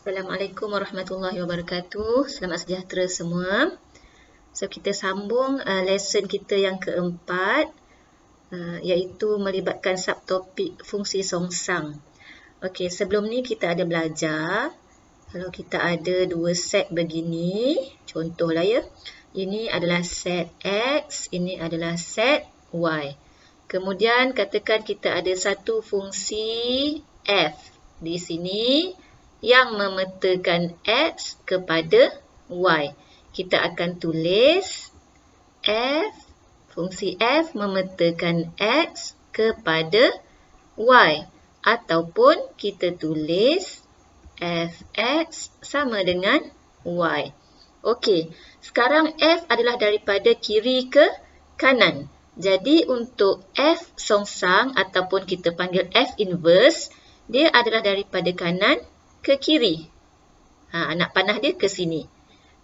Assalamualaikum warahmatullahi wabarakatuh. Selamat sejahtera semua. So, kita sambung lesson kita yang keempat, iaitu melibatkan subtopik fungsi songsang. Okey, sebelum ni kita ada belajar, kalau kita ada dua set begini, contohlah ya. Ini adalah set X, ini adalah set Y. Kemudian katakan kita ada satu fungsi F di sini yang memetakan X kepada Y. Kita akan tulis F, fungsi F memetakan X kepada Y. Ataupun kita tulis Fx sama dengan Y. Okey, sekarang F adalah daripada kiri ke kanan. Jadi untuk F songsang ataupun kita panggil F inverse, dia adalah daripada kanan ke kiri. Anak panah dia ke sini.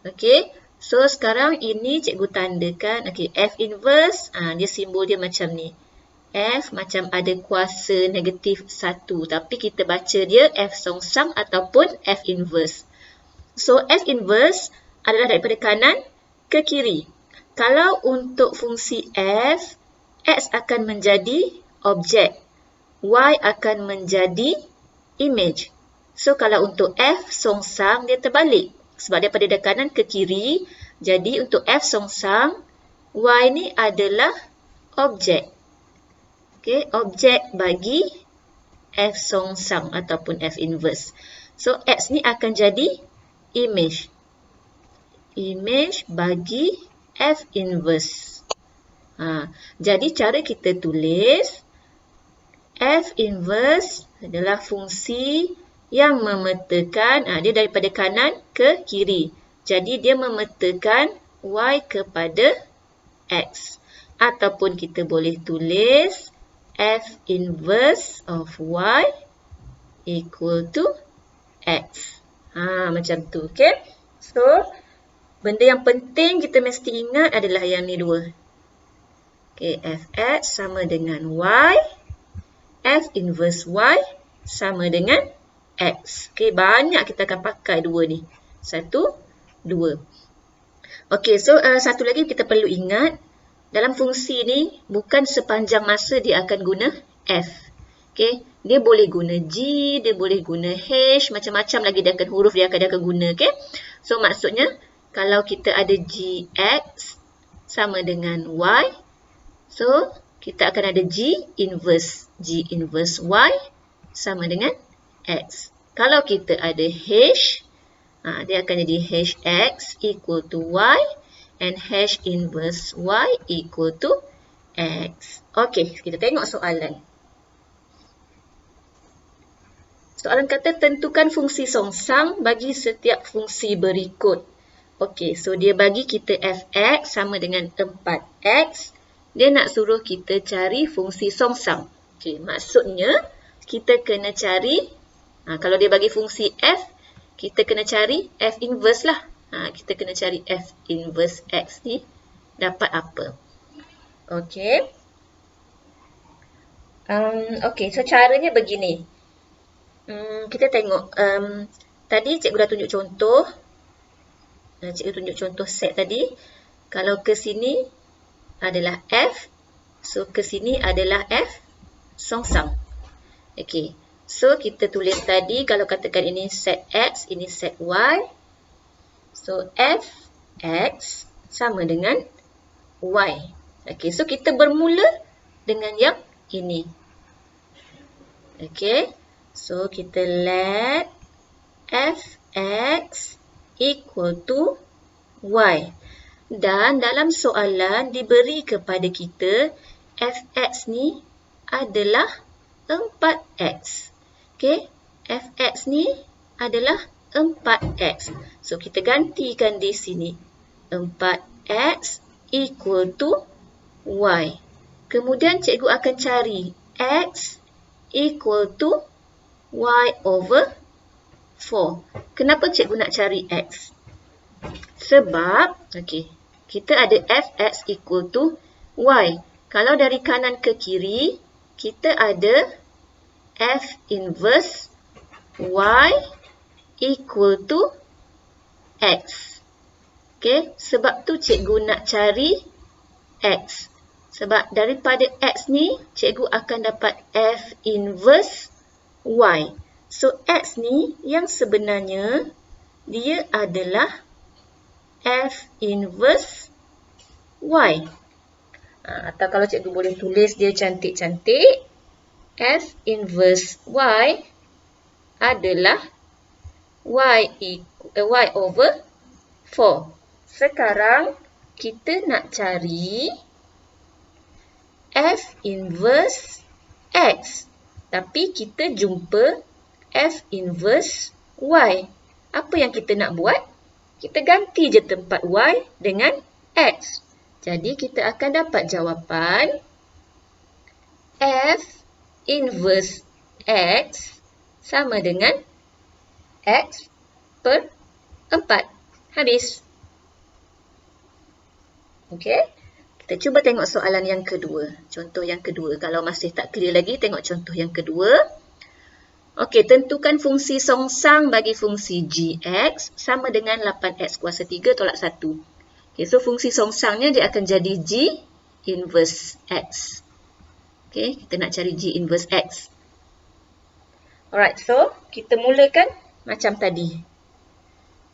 Okey, so sekarang ini cikgu tandakan. Okey, F inverse, dia simbol dia macam ni. F macam ada kuasa negatif 1. Tapi kita baca dia F songsang ataupun F inverse. So, F inverse adalah daripada kanan ke kiri. Kalau untuk fungsi F, X akan menjadi objek. Y akan menjadi image. So, kalau untuk F songsang, dia terbalik. Sebab daripada kanan ke kiri. Jadi, untuk F songsang, Y ni adalah objek. Okay, objek bagi F songsang ataupun F inverse. So, X ni akan jadi image. Image bagi F inverse. Jadi, cara kita tulis F inverse adalah fungsi yang memetakan, dia daripada kanan ke kiri. Jadi, dia memetakan Y kepada X. Ataupun kita boleh tulis F inverse of Y equal to X. Macam tu, okay? So, benda yang penting kita mesti ingat adalah yang ni dua. Okay, Fx sama dengan Y. F inverse Y sama dengan X. Okay, banyak kita akan pakai dua ni. 1, 2. Okay, so satu lagi kita perlu ingat. Dalam fungsi ni, bukan sepanjang masa dia akan guna F. Okay, dia boleh guna G, dia boleh guna H, macam-macam lagi dia akan huruf dia akan guna. Okay, so maksudnya, kalau kita ada Gx sama dengan Y, so kita akan ada G inverse. G inverse Y sama dengan X. Kalau kita ada H, dia akan jadi Hx equal to Y. And H inverse Y equal to X. Okey, kita tengok soalan. Soalan kata tentukan fungsi songsang bagi setiap fungsi berikut. Okey, so dia bagi kita Fx sama dengan 4x. Dia nak suruh kita cari fungsi songsang. Okey, maksudnya kita kena cari, kalau dia bagi fungsi F, kita kena cari F inverse lah. Kita kena cari F inverse X ni dapat apa. Okey. Okey, so caranya begini. Kita tengok. Tadi cikgu dah tunjuk contoh. Cikgu tunjuk contoh set tadi. Kalau ke sini adalah F. So, ke sini adalah F songsang. Okey. So, kita tulis tadi kalau katakan ini set X, ini set Y. So, Fx sama dengan Y. Okey, so kita bermula dengan yang ini. Okey, so kita let Fx equal to Y. Dan dalam soalan diberi kepada kita Fx ni adalah 4x. Okey, Fx ni adalah 4x. So, kita gantikan di sini. 4x equal to Y. Kemudian, cikgu akan cari x equal to Y over 4. Kenapa cikgu nak cari x? Sebab, okey, kita ada Fx equal to Y. Kalau dari kanan ke kiri, kita ada F inverse Y equal to X. Okay, sebab tu cikgu nak cari X. Sebab daripada X ni, cikgu akan dapat F inverse Y. So, X ni yang sebenarnya, dia adalah F inverse Y. Atau kalau cikgu boleh tulis dia cantik-cantik, F inverse Y adalah Y over 4. Sekarang kita nak cari F inverse X. Tapi kita jumpa F inverse Y. Apa yang kita nak buat? Kita ganti je tempat Y dengan X. Jadi kita akan dapat jawapan F inverse X sama dengan X per 4. Habis. Okey. Kita cuba tengok soalan yang kedua. Contoh yang kedua. Kalau masih tak clear lagi, tengok contoh yang kedua. Okey, tentukan fungsi songsang bagi fungsi gx sama dengan 8x kuasa 3 tolak 1. Okey, so fungsi songsangnya dia akan jadi g inverse x. Okey, kita nak cari g inverse x. Alright, so kita mulakan macam tadi.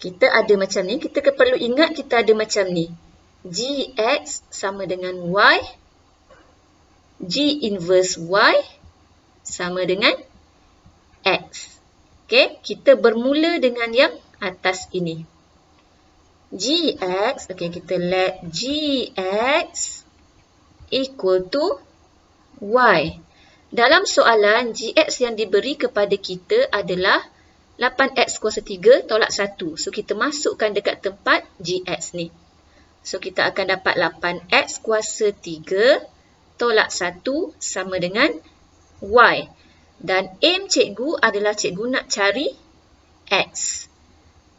Kita ada macam ni, kita perlu ingat kita ada macam ni. Gx sama dengan y, g inverse y sama dengan x. Okey, kita bermula dengan yang atas ini. Gx, okey, kita let gx equal to y. Dalam soalan, gx yang diberi kepada kita adalah 8x kuasa 3 tolak 1. So, kita masukkan dekat tempat gx ni. So, kita akan dapat 8x kuasa 3 tolak 1 sama dengan y. Dan aim cikgu adalah cikgu nak cari x.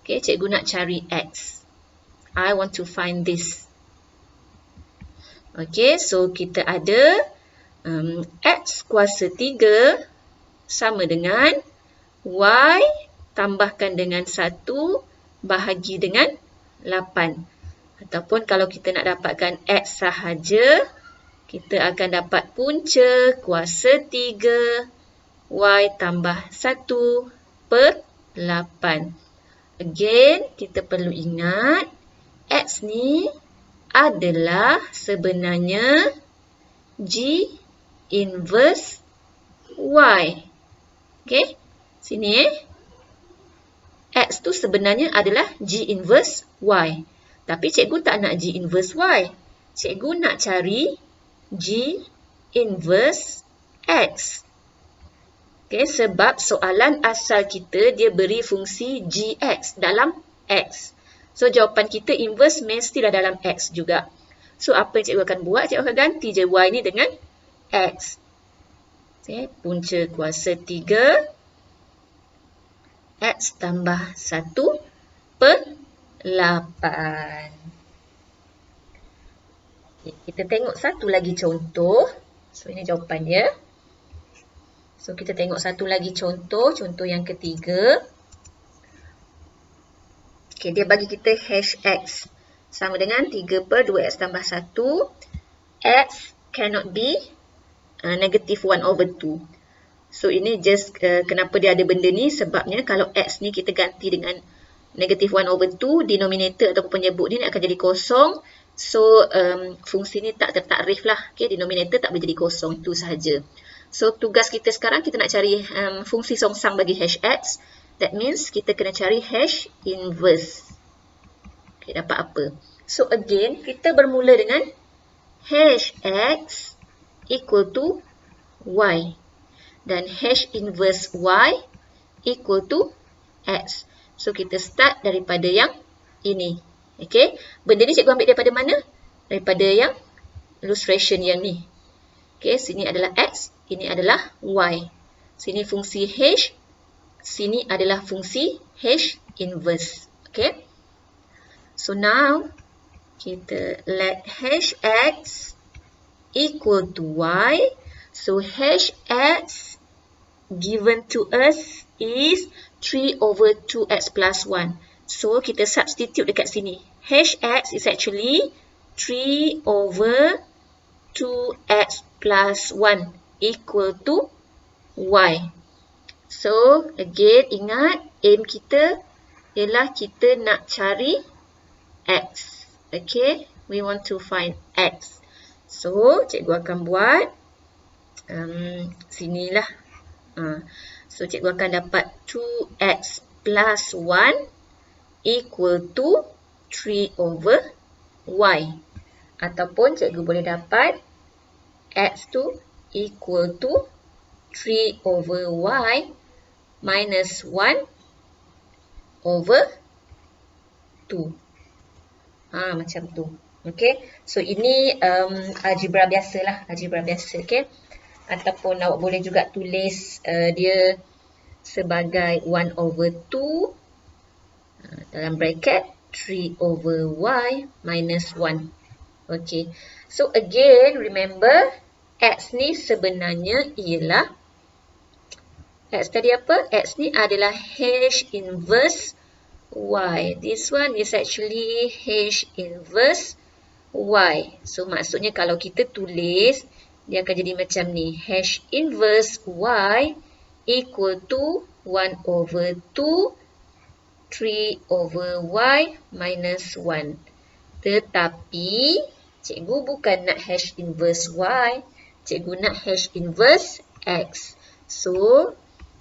Okay, cikgu nak cari x. I want to find this. Okay, so kita ada x kuasa 3 sama dengan y tambahkan dengan 1 bahagi dengan 8. Ataupun kalau kita nak dapatkan x sahaja, kita akan dapat punca kuasa 3 y tambah 1 per 8. Again, kita perlu ingat x ni adalah sebenarnya g inverse y. Okay, sini x tu sebenarnya adalah g inverse y. Tapi cikgu tak nak G inverse Y. Cikgu nak cari G inverse X. Okay, sebab soalan asal kita dia beri fungsi GX dalam X. So, jawapan kita inverse mestilah dalam X juga. So, apa yang cikgu akan buat? Cikgu akan ganti je Y ni dengan X. Okay, punca kuasa 3 X tambah 1 per 8. Okay, kita tengok satu lagi contoh. So, ini jawapan dia. So, kita tengok satu lagi contoh. Contoh yang ketiga. Okay, dia bagi kita hash x sama dengan 3 per 2x tambah 1. X cannot be negative 1 over 2. So, ini just kenapa dia ada benda ni. Sebabnya kalau x ni kita ganti dengan negative 1 over 2, denominator ataupun penyebut ni akan jadi kosong. So, fungsi ni tak tertakrif lah. Okay, denominator tak boleh jadi kosong. Itu sahaja. So, tugas kita sekarang, kita nak cari fungsi songsang bagi hash x. That means, kita kena cari hash inverse. Okay, dapat apa? So, again, kita bermula dengan hash x equal to y. Dan hash inverse y equal to x. So, kita start daripada yang ini. Okay. Benda ni cikgu ambil daripada mana? Daripada yang illustration yang ni. Okay. Sini adalah x. Ini adalah y. Sini fungsi h. Sini adalah fungsi h inverse. Okay. So, now, kita let hash x equal to y. So, hash x given to us is 3 over 2x plus 1. So, kita substitute dekat sini. Hx is actually 3 over 2x plus 1 equal to y. So, again, ingat aim kita ialah kita nak cari x. Okay, we want to find x. So, cikgu akan buat sinilah. So, cikgu akan dapat 2x plus 1 equal to 3 over y. Ataupun cikgu boleh dapat x tu equal to 3 over y minus 1 over 2. Macam tu. Okay. So, ini algebra biasa lah. Algebra biasa. Okay. Ataupun awak boleh juga tulis dia sebagai 1 over 2 dalam bracket 3 over y minus 1. Okay. So, again, remember x ni sebenarnya ialah x tadi apa? X ni adalah h inverse y. This one is actually h inverse y. So, maksudnya kalau kita tulis, dia akan jadi macam ni. H inverse y equal to 1 over 2, 3 over y minus 1. Tetapi, cikgu bukan nak h inverse y. Cikgu nak h inverse x. So,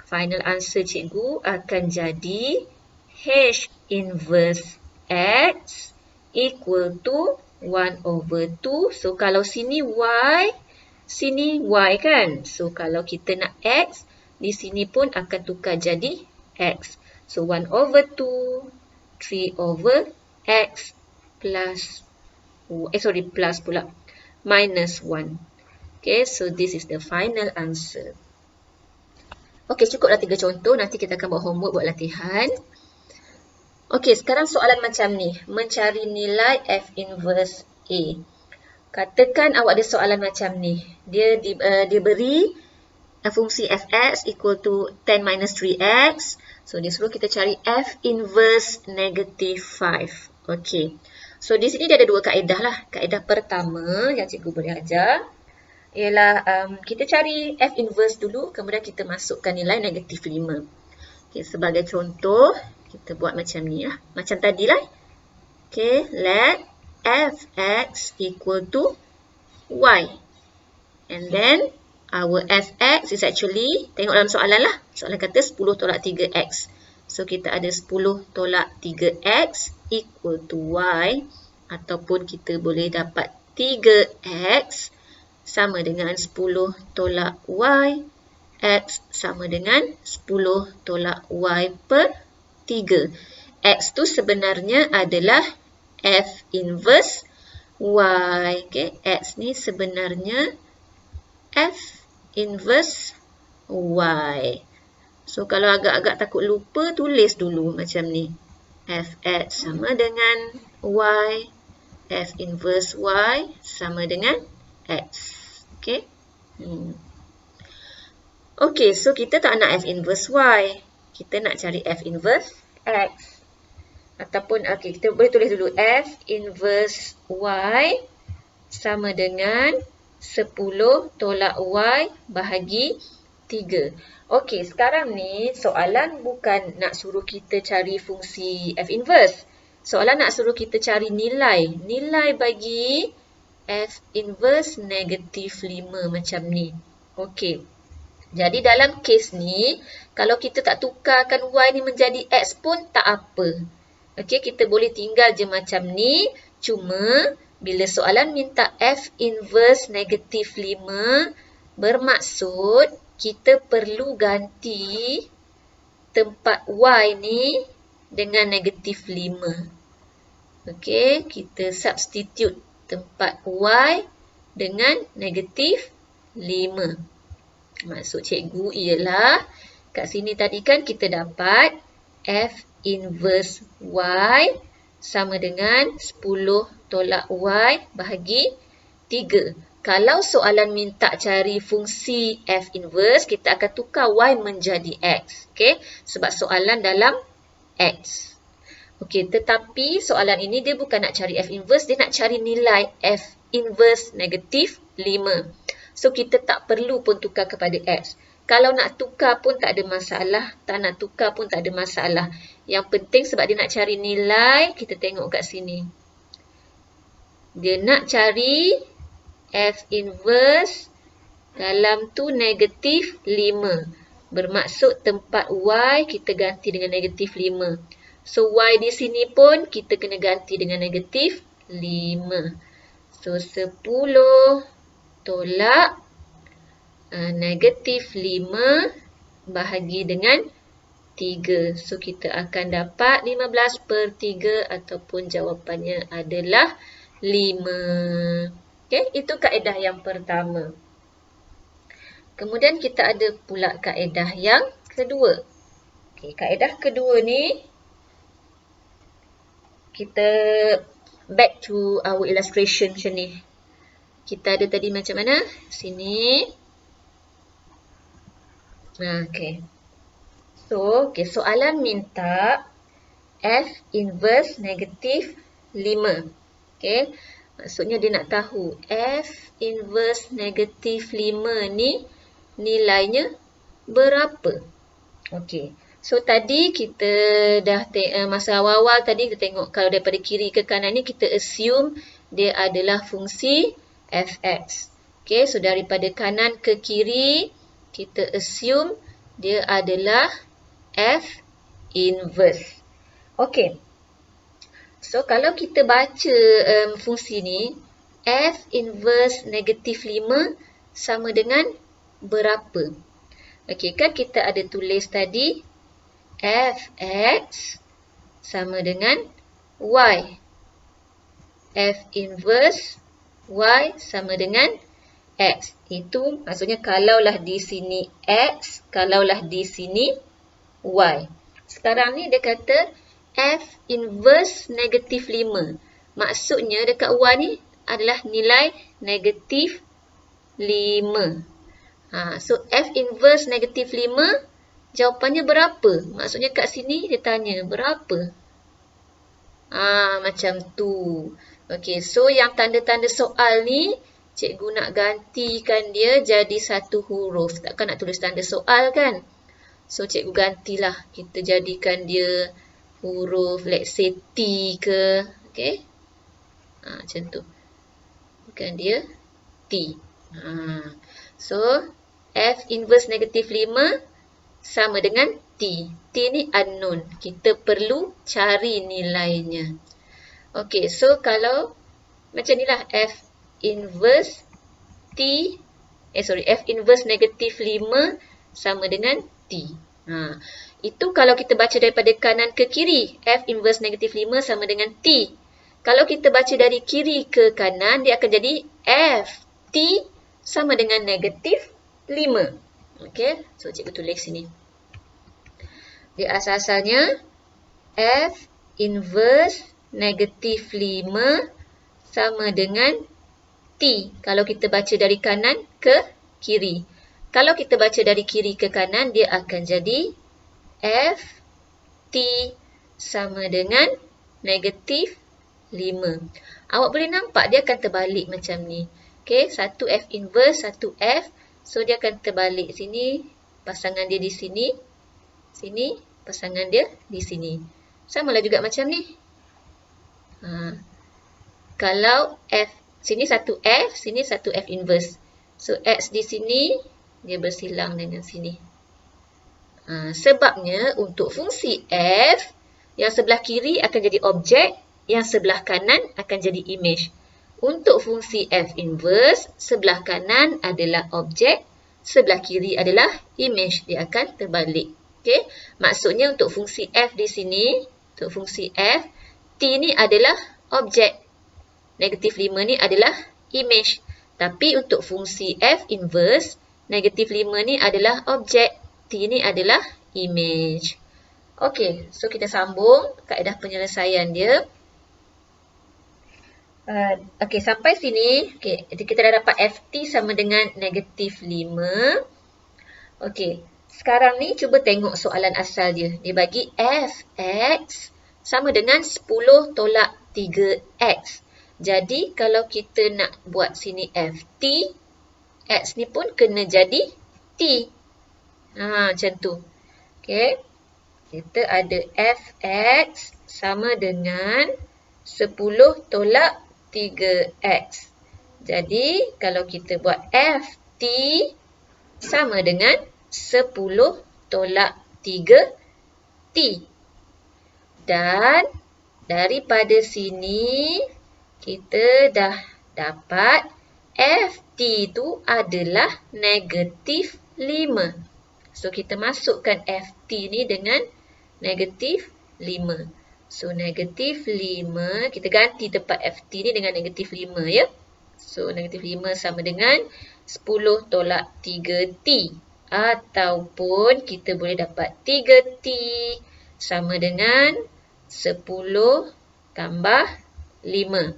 final answer cikgu akan jadi h inverse x equal to 1 over 2. So, kalau sini y kan? So, kalau kita nak x, di sini pun akan tukar jadi x. So, 1 over 2, 3 over x plus, plus pula, minus 1. Okay, so this is the final answer. Okay, cukuplah 3 contoh. Nanti kita akan buat homework, buat latihan. Okay, sekarang soalan macam ni. Mencari nilai f inverse A. Katakan awak ada soalan macam ni. Dia beri fungsi fx equal to 10 minus 3x. So, dia suruh kita cari f inverse negative 5. Okay. So, di sini dia ada dua kaedah lah. Kaedah pertama yang cikgu boleh ajar ialah kita cari f inverse dulu, kemudian kita masukkan nilai negatif 5. Okay, sebagai contoh, kita buat macam ni lah. Macam tadi lah. Okay, let fx equal to y. And then, our fx is actually, tengok dalam soalan lah. Soalan kata 10 tolak 3x. So, kita ada 10 tolak 3x equal to y. Ataupun kita boleh dapat 3x sama dengan 10 tolak y. X sama dengan 10 tolak y per 3. X tu sebenarnya adalah f inverse y. Okay. X ni sebenarnya f inverse y. So, kalau agak-agak takut lupa, tulis dulu macam ni. Fx sama dengan y. F inverse y sama dengan x. Okay. Okay, so kita tak nak f inverse y. Kita nak cari f inverse x. Ataupun, okay, kita boleh tulis dulu. F inverse y sama dengan 10 tolak y bahagi 3. Okay, sekarang ni soalan bukan nak suruh kita cari fungsi f inverse. Soalan nak suruh kita cari nilai. Nilai bagi f inverse negatif 5 macam ni. Okay. Jadi dalam kes ni, kalau kita tak tukarkan y ni menjadi x pun tak apa. Okay, kita boleh tinggal je macam ni. Cuma, bila soalan minta f inverse negatif 5, bermaksud kita perlu ganti tempat y ni dengan negatif 5. Okay, kita substitute tempat y dengan negatif 5. Maksud cikgu ialah, kat sini tadi kan kita dapat f inverse y sama dengan 10 tolak y bahagi 3. Kalau soalan minta cari fungsi F inverse, kita akan tukar Y menjadi X. Okay? Sebab soalan dalam X. Okey, tetapi soalan ini dia bukan nak cari F inverse, dia nak cari nilai F inverse negatif 5. So, kita tak perlu pun tukar kepada X. Kalau nak tukar pun tak ada masalah, tak nak tukar pun tak ada masalah. Yang penting sebab dia nak cari nilai, kita tengok kat sini. Dia nak cari F inverse dalam tu negatif 5. Bermaksud tempat Y kita ganti dengan negatif 5. So, Y di sini pun kita kena ganti dengan negatif 5. So, 10 tolak negatif 5 bahagi dengan 3. So, kita akan dapat 15/3 ataupun jawapannya adalah 5. Okay, itu kaedah yang pertama. Kemudian kita ada pula kaedah yang kedua. Okay, kaedah kedua ni, kita back to our illustration macam ni. Kita ada tadi macam mana? Sini. Okay. So, soalan minta F inverse negatif 5. Okay. Maksudnya dia nak tahu F inverse negatif 5 ni nilainya berapa? Okay. So, tadi kita dah masa awal-awal tadi kita tengok kalau daripada kiri ke kanan ni kita assume dia adalah fungsi fx. Okay, so daripada kanan ke kiri kita assume dia adalah f inverse. Okay. So, kalau kita baca fungsi ni, f inverse negatif 5 sama dengan berapa? Okay, kan kita ada tulis tadi fx sama dengan y. F inverse y sama dengan x. Itu maksudnya kalaulah di sini x, kalaulah di sini y. Sekarang ni dia kata f inverse negatif 5. Maksudnya dekat y ni adalah nilai negatif 5. So f inverse negatif 5 jawapannya berapa? Maksudnya kat sini dia tanya berapa? Macam tu. Okey, so yang tanda-tanda soal ni cikgu nak gantikan dia jadi satu huruf. Takkan nak tulis tanda soal kan? So cikgu gantilah. Kita jadikan dia huruf let's say T ke. Okey. Macam tu. Bukan dia T. So F inverse negatif 5 sama dengan T. T ni unknown. Kita perlu cari nilainya. Okey, so kalau macam ni lah F inverse F inverse negatif 5 sama dengan T. Itu kalau kita baca daripada kanan ke kiri, F inverse negatif 5 sama dengan T. Kalau kita baca dari kiri ke kanan, dia akan jadi F T sama dengan negatif 5. Okey, so cikgu tulis sini. Dia asal-asalnya F inverse negatif 5 sama dengan T. Kalau kita baca dari kanan ke kiri. Kalau kita baca dari kiri ke kanan, dia akan jadi F T sama dengan negatif 5. Awak boleh nampak dia akan terbalik macam ni. Okey, satu F inverse, satu F. So, dia akan terbalik sini, pasangan dia di sini, sini, pasangan dia di sini. Samalah juga macam ni. Kalau F, sini satu F, sini satu F inverse. So, X di sini, dia bersilang dengan sini. Sebabnya, untuk fungsi F, yang sebelah kiri akan jadi objek, yang sebelah kanan akan jadi image. Untuk fungsi F inverse, sebelah kanan adalah objek, sebelah kiri adalah image. Dia akan terbalik. Okay? Maksudnya untuk fungsi F di sini, untuk fungsi F, T ni adalah objek. Negatif 5 ni adalah image. Tapi untuk fungsi F inverse, negatif 5 ni adalah objek. T ni adalah image. Okay, so kita sambung kaedah penyelesaian dia. Okey, sampai sini. Okey, kita dah dapat FT sama dengan negatif 5. Okey, sekarang ni cuba tengok soalan asal dia. Dia bagi Fx sama dengan 10 tolak 3x. Jadi, kalau kita nak buat sini Ft, x ni pun kena jadi t. Macam tu. Okey. Kita ada Fx sama dengan 10 tolak 3x. Jadi, kalau kita buat Ft sama dengan 10 tolak 3t. Dan daripada sini, kita dah dapat Ft tu adalah negatif 5. So, kita masukkan Ft ni dengan negatif 5. So, negatif 5, kita ganti tempat Ft ni dengan negatif 5 ya. So, negatif 5 sama dengan 10 tolak 3t. Ataupun kita boleh dapat 3t sama dengan 10 tambah 5.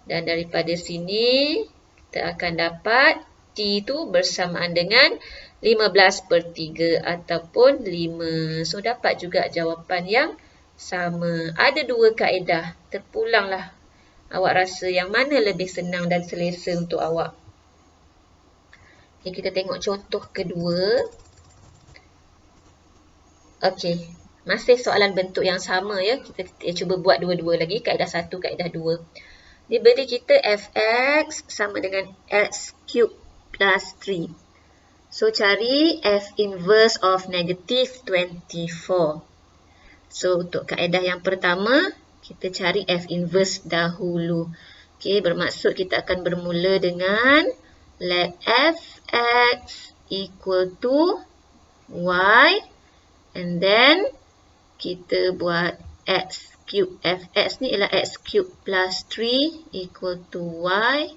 Dan daripada sini, kita akan dapat t tu bersamaan dengan 15/3 ataupun 5. So, dapat juga jawapan yang sama. Ada dua kaedah. Terpulanglah. Awak rasa yang mana lebih senang dan selesa untuk awak. Okay, kita tengok contoh kedua. Okey, masih soalan bentuk yang sama ya. Kita cuba buat dua-dua lagi. Kaedah 1, kaedah 2. Dia beri kita Fx sama dengan x³ plus 3. So, cari F inverse of negative 24. So, untuk kaedah yang pertama, kita cari F inverse dahulu. Okey, bermaksud kita akan bermula dengan let Fx equal to y. And then, kita buat x³. Fx ni ialah x³ plus 3 equal to y.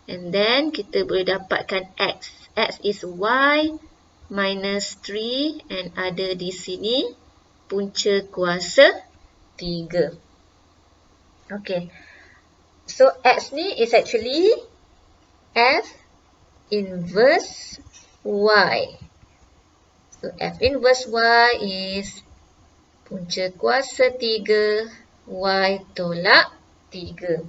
And then, kita boleh dapatkan x. X is y minus 3. And ada di sini punca kuasa 3. Okay. So, x ni is actually F inverse y. So, F inverse y is punca kuasa 3 y tolak 3.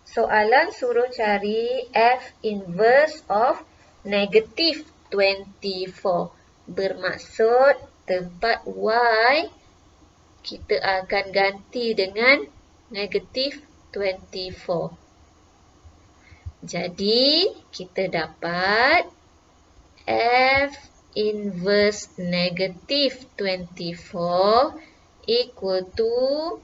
Soalan suruh cari F inverse of negative 24. Bermaksud tempat y kita akan ganti dengan negatif 24. Jadi, kita dapat F inverse negatif 24 equal to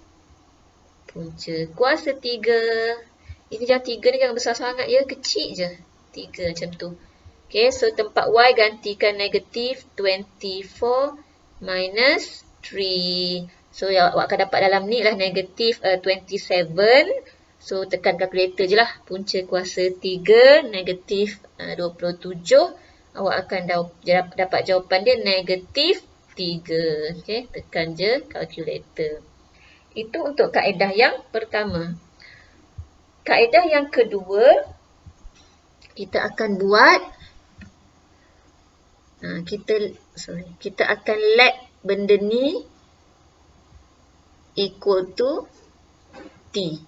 punca kuasa 3. Ini jangan 3 ni jangan besar sangat ya, kecil je. 3 macam tu. Okay, so tempat y gantikan negatif 24 minus 3. So, yang awak akan dapat dalam ni lah negatif 27. So, tekan kalkulator je lah. Punca kuasa 3, negatif 27. Awak akan dapat jawapan dia negatif 3. Okay, tekan je kalkulator. Itu untuk kaedah yang pertama. Kaedah yang kedua, kita akan buat, kita akan let benda ni equal to t.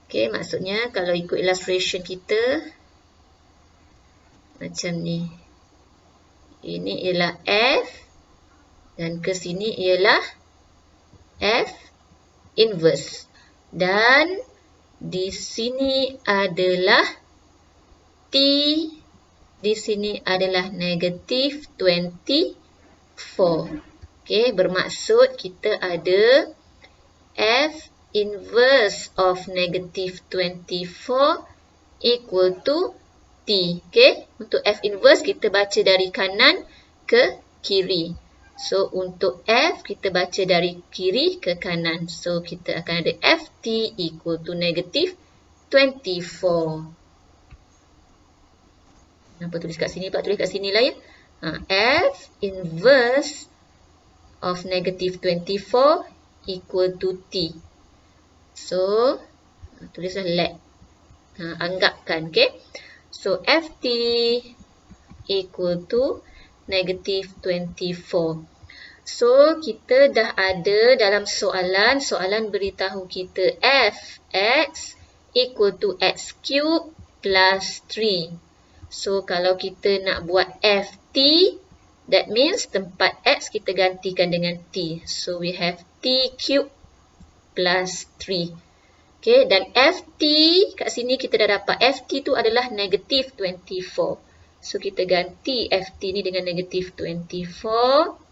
Okay, maksudnya kalau ikut illustration kita, macam ni. Ini ialah F dan ke sini ialah F inverse. Dan di sini adalah T, di sini adalah negatif 24. Okey, bermaksud kita ada F inverse of negative 24 equal to T. Okey, untuk F inverse kita baca dari kanan ke kiri. So, untuk F kita baca dari kiri ke kanan. So, kita akan ada Ft equal to negative 24. Kenapa tulis kat sini? Pak tulis kat sini lah ya. F inverse of negative 24 equal to T. So, Tulislah let. Anggapkan, okay. So, Ft equal to negative 24. So, kita dah ada dalam soalan. Soalan beritahu kita Fx equal to x cube plus 3. So, kalau kita nak buat Ft, that means tempat x kita gantikan dengan t. So, we have t cube plus 3. Okay, dan Ft kat sini kita dah dapat Ft tu adalah negative 24. So, kita ganti Ft ni dengan negative 24.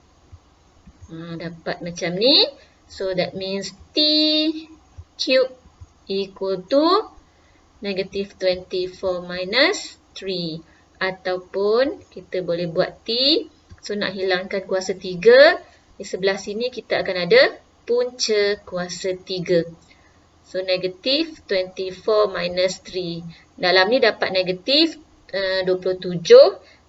Dapat macam ni. So, that means t cube equal to negative 24 minus 3. Ataupun kita boleh buat t. So, nak hilangkan kuasa 3. Di sebelah sini kita akan ada punca kuasa 3. So, negatif 24 minus 3. Dalam ni dapat negatif 27.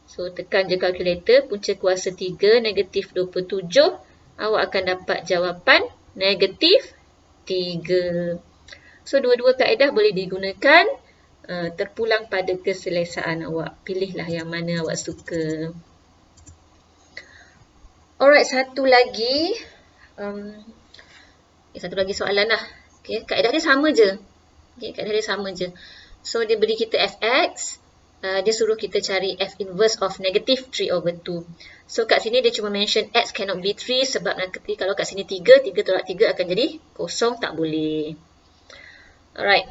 So, tekan je kalkulator. Punca kuasa 3, negatif 27. Awak akan dapat jawapan negatif 3. So, dua-dua kaedah boleh digunakan. Terpulang pada keselesaan awak. Pilihlah yang mana awak suka. Alright, satu lagi soalan lah. Okay, kaedah dia sama je. Okay, kaedah dia sama je. So, dia beri kita fx. Dia suruh kita cari f inverse of negative 3 over 2. So, kat sini dia cuma mention x cannot be 3 sebab nanti kalau kat sini 3 tolak 3 akan jadi kosong, tak boleh. Alright.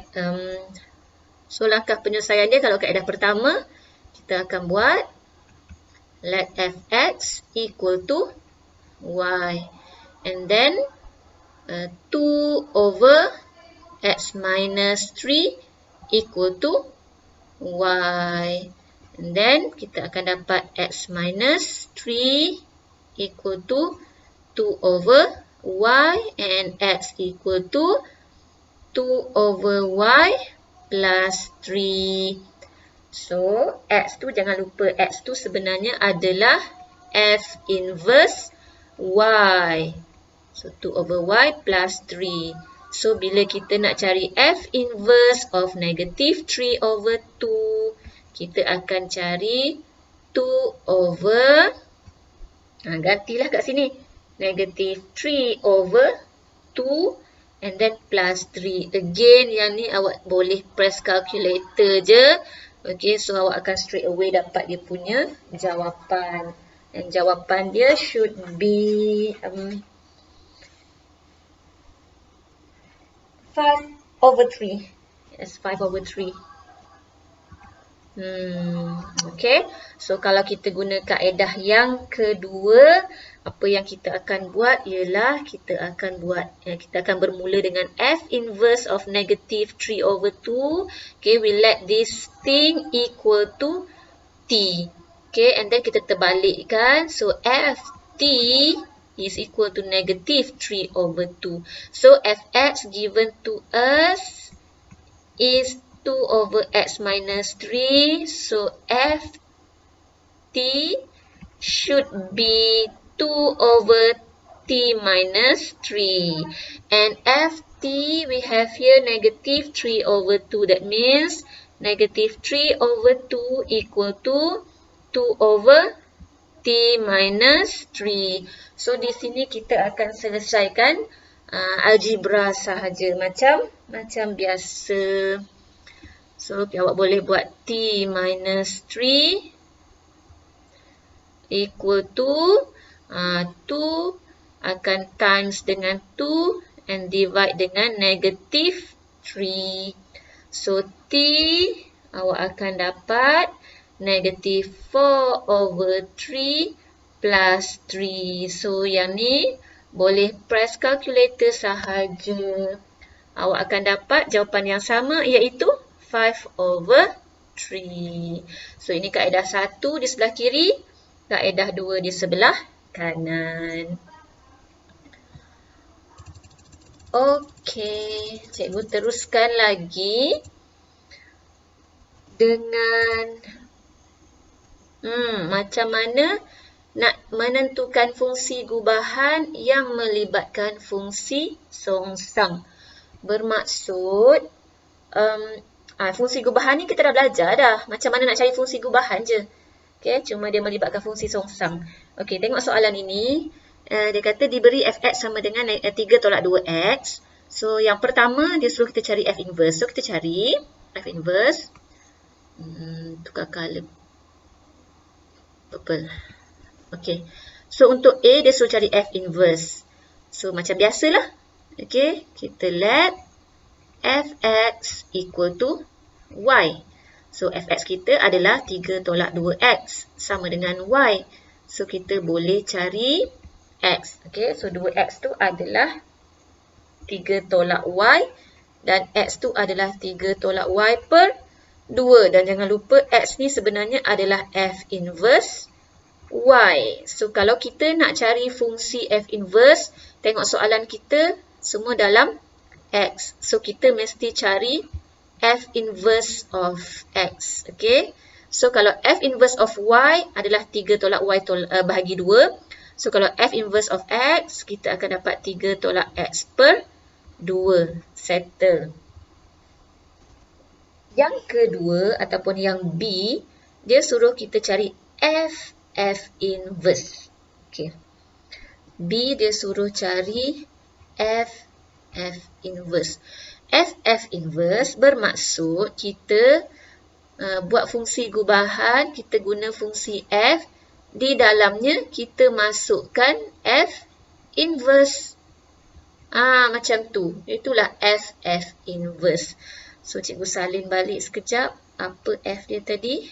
So, langkah penyelesaian dia kalau kaedah pertama, kita akan buat let fx equal to y. And then 2 over x minus 3 equal to y. And then kita akan dapat x minus 3 equal to 2 over y and x equal to 2 over y plus 3. So, x tu jangan lupa, x tu sebenarnya adalah f inverse y. So, 2 over y plus 3. So, bila kita nak cari f inverse of negative 3 over 2, kita akan cari 2 over, gantilah kat sini, negative 3 over 2 and then plus 3. Again, yang ni awak boleh press calculator je. Okay, so awak akan straight away dapat dia punya jawapan. Dan jawapan dia should be 5 over 3. Yes, 5 over 3. Okay. So, kalau kita guna kaedah yang kedua, apa yang kita akan buat ialah kita akan bermula dengan f inverse of negative 3 over 2. Okay, we let this thing equal to t. Okay, and then kita terbalikkan. So, ft is equal to negative 3 over 2. So, fx given to us is 2 over x minus 3. So, ft should be 2 over t minus 3. And ft, we have here negative 3 over 2. That means negative 3 over 2 equal to 2 over t minus 3. So, di sini kita akan selesaikan algebra sahaja macam biasa. So, awak boleh buat t minus 3 equal to 2 akan times dengan 2 and divide dengan negative 3. So, t awak akan dapat negative 4 over 3 plus 3. So, yang ni boleh press calculator sahaja. Awak akan dapat jawapan yang sama iaitu 5 over 3. So, ini kaedah 1 di sebelah kiri, kaedah 2 di sebelah kanan. Okey, cikgu teruskan lagi dengan macam mana nak menentukan fungsi gubahan yang melibatkan fungsi songsang. Bermaksud fungsi gubahan ni kita dah belajar dah. Macam mana nak cari fungsi gubahan je. Okay, cuma dia melibatkan fungsi songsang. Okay, tengok soalan ini. Dia kata diberi fx sama dengan 3 tolak 2x. So, yang pertama dia suruh kita cari f inverse. So, kita cari f inverse. Tukar color purple. Okay. So, untuk A dia suruh cari f inverse. So, macam biasalah. Okay, kita let fx equal to y. So, fx kita adalah 3 tolak 2x sama dengan y. So, kita boleh cari x. Okay, so 2x tu adalah 3 tolak y dan x tu adalah 3 tolak y per 2. Dan jangan lupa x ni sebenarnya adalah f inverse y. So, kalau kita nak cari fungsi f inverse, tengok soalan kita semua dalam x. So, kita mesti cari f inverse of x. Okay. So, kalau f inverse of y adalah 3 tolak y bahagi 2. So, kalau f inverse of x, kita akan dapat 3 tolak x per 2. Settle. Yang kedua ataupun yang B, dia suruh kita cari f inverse. Okay. B dia suruh cari f inverse. F inverse bermaksud kita buat fungsi gubahan, kita guna fungsi f, di dalamnya kita masukkan f inverse. Macam tu. Itulah f inverse. So, cikgu salin balik sekejap. Apa f dia tadi?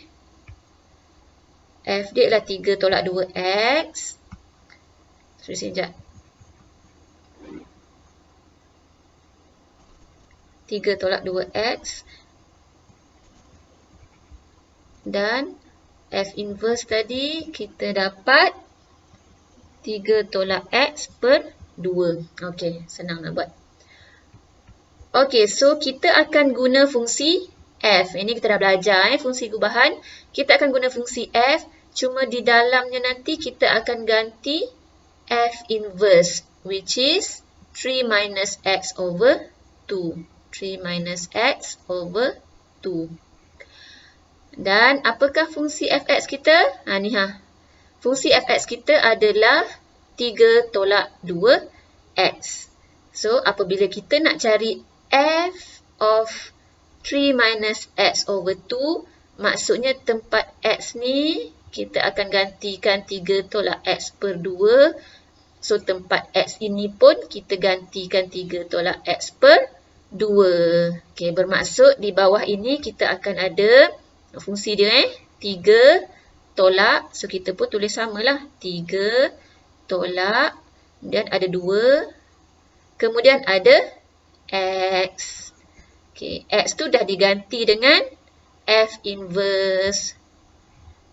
F dia adalah 3 tolak 2x. Terus sekejap. 3 tolak 2x. Dan f inverse tadi kita dapat 3 tolak x per 2. Okey, senang nak buat. Okey, so kita akan guna fungsi f. Ini kita dah belajar fungsi gubahan. Kita akan guna fungsi f, cuma di dalamnya nanti kita akan ganti f inverse, which is 3 minus x over 2. 3 minus x over 2. Dan apakah fungsi fx kita? Ni Fungsi fx kita adalah 3 tolak 2x. So, apabila kita nak cari f of 3 minus x over 2, maksudnya tempat x ni kita akan gantikan 3 tolak x per 2. So, tempat x ini pun kita gantikan 3 tolak x per 2. Okay, bermaksud di bawah ini kita akan ada fungsi dia 3 tolak. So, kita pun tulis samalah. 3 tolak dan ada 2. Kemudian ada x. Okay, x tu dah diganti dengan f inverse.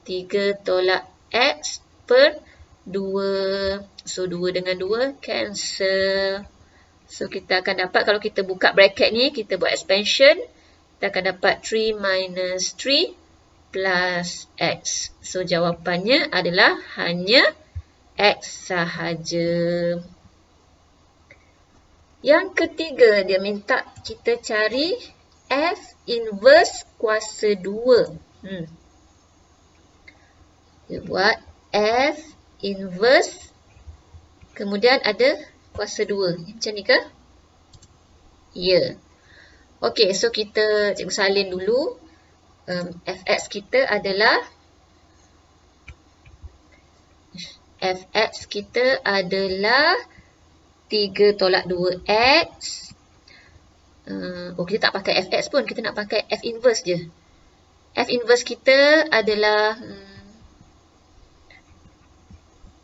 3 tolak x per 2. So, 2 dengan 2 cancel. So, kita akan dapat, kalau kita buka bracket ni, kita buat expansion, kita akan dapat 3 minus 3 plus x. So, jawapannya adalah hanya x sahaja. Yang ketiga, dia minta kita cari f inverse kuasa 2. Dia buat f inverse, kemudian ada kuasa 2. Macam ni ke? Ya. Okey, so kita cikgu salin dulu. Fx kita adalah fx kita adalah 3 tolak 2x. Kita tak pakai fx pun, kita nak pakai f inverse je. F inverse kita adalah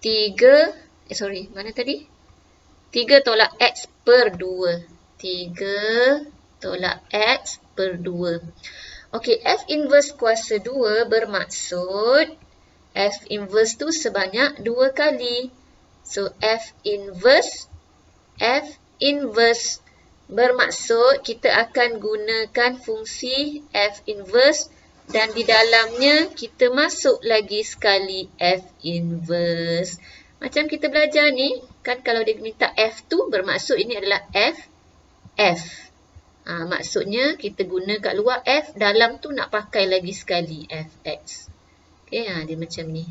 3 tolak x per 2. 3 tolak x per 2. Okey, f inverse kuasa 2 bermaksud f inverse tu sebanyak 2 kali. So, f inverse bermaksud kita akan gunakan fungsi f inverse dan di dalamnya kita masuk lagi sekali f inverse. Macam kita belajar ni, kan kalau dia minta f tu bermaksud ini adalah f. Maksudnya kita guna kat luar F, dalam tu nak pakai lagi sekali Fx. Okay, dia macam ni.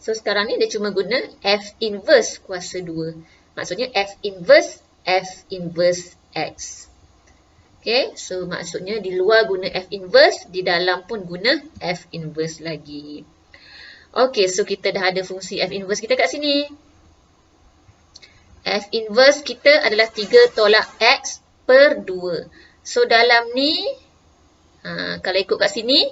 So sekarang ni dia cuma guna F inverse kuasa 2. Maksudnya F inverse X. Okay, so maksudnya di luar guna F inverse, di dalam pun guna F inverse lagi. Okay, so kita dah ada fungsi F inverse kita kat sini. F inverse kita adalah 3 tolak X per 2. So dalam ni, kalau ikut kat sini,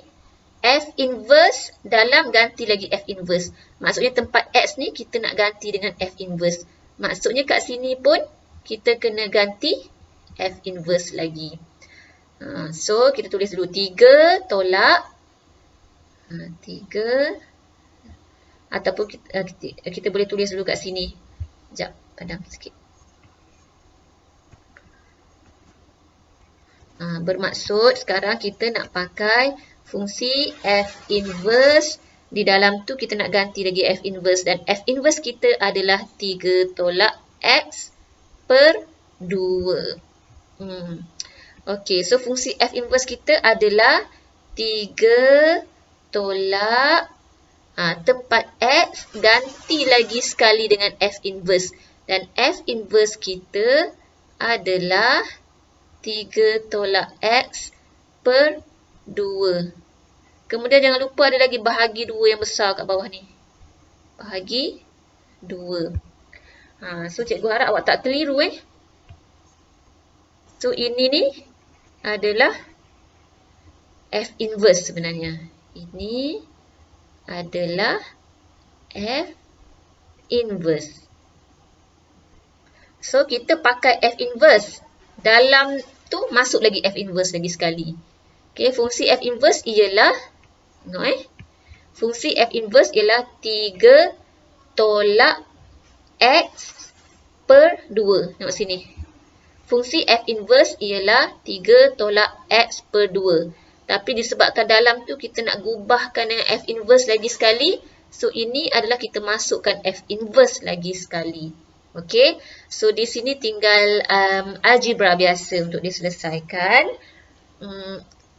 F inverse dalam ganti lagi F inverse. Maksudnya tempat X ni kita nak ganti dengan F inverse. Maksudnya kat sini pun kita kena ganti F inverse lagi. So kita tulis dulu 3 tolak 3. Ataupun kita boleh tulis dulu kat sini. Sekejap, padam sikit. Bermaksud sekarang kita nak pakai fungsi F inverse. Di dalam tu kita nak ganti lagi F inverse. Dan F inverse kita adalah 3 tolak X per 2. Okey, so fungsi F inverse kita adalah 3 tolak tempat X ganti lagi sekali dengan F inverse. Dan F inverse kita adalah 3 tolak X per 2. Kemudian jangan lupa ada lagi bahagi 2 yang besar kat bawah ni. Bahagi 2. So cikgu harap awak tak keliru So ini ni adalah F inverse sebenarnya. Ini adalah F inverse. So kita pakai F inverse. Dalam tu masuk lagi F inverse lagi sekali. Okay, fungsi F inverse ialah, fungsi F inverse ialah 3 tolak X per 2. Tengok sini. Fungsi F inverse ialah 3 tolak X per 2. Tapi disebabkan dalam tu kita nak gubahkan dengan F inverse lagi sekali. So ini adalah kita masukkan F inverse lagi sekali. Okay. So di sini tinggal algebra biasa untuk diselesaikan.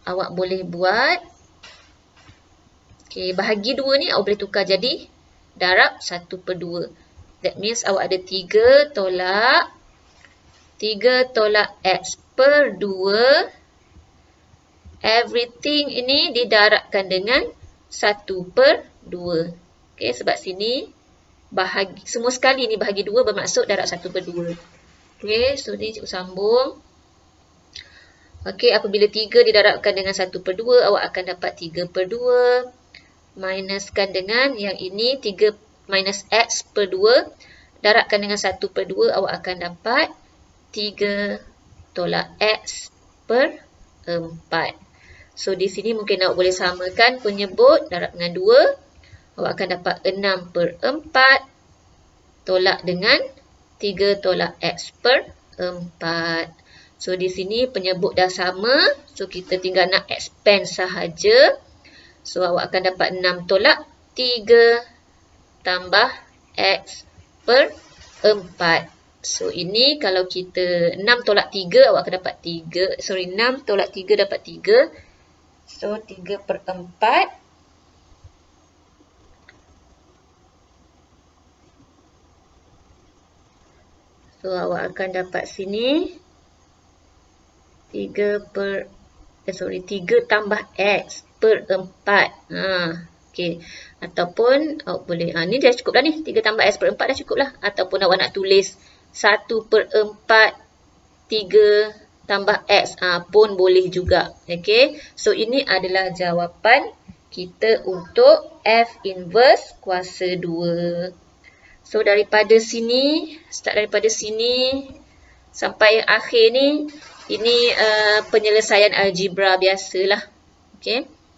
Awak boleh buat. Okay, bahagi 2 ni awak boleh tukar jadi darab 1 per 2. That means awak ada 3 tolak X per 2. Everything ini didarabkan dengan 1 per 2. Okay, sebab sini bahagi, semua sekali ni bahagi 2 bermaksud darab 1 per 2. Okay, so ni cikgu sambung. Okay, apabila 3 didarabkan dengan 1 per 2, awak akan dapat 3 per 2. Minuskan dengan yang ini 3 minus X per 2. Darabkan dengan 1 per 2, awak akan dapat 3 tolak X per 4. So di sini mungkin awak boleh samakan penyebut darab dengan 2. Awak akan dapat 6 per 4 tolak dengan 3 tolak X per 4. So di sini penyebut dah sama. So kita tinggal nak expand sahaja. So awak akan dapat 6 tolak 3 tambah X per 4. So ini kalau kita 6 tolak 3 awak akan dapat 6 tolak 3 dapat 3. So 3 per 4. So awak akan dapat sini 3 tambah X per 4. Okay. Ataupun awak boleh, ni dah cukup dah ni. 3 tambah X per 4 dah cukup lah. Ataupun awak nak tulis 1 per 4 3 tambah X pun boleh juga. Okay. So ini adalah jawapan kita untuk F inverse kuasa 2. So daripada sini, start daripada sini sampai akhir ni, ini penyelesaian algebra biasalah. Okay.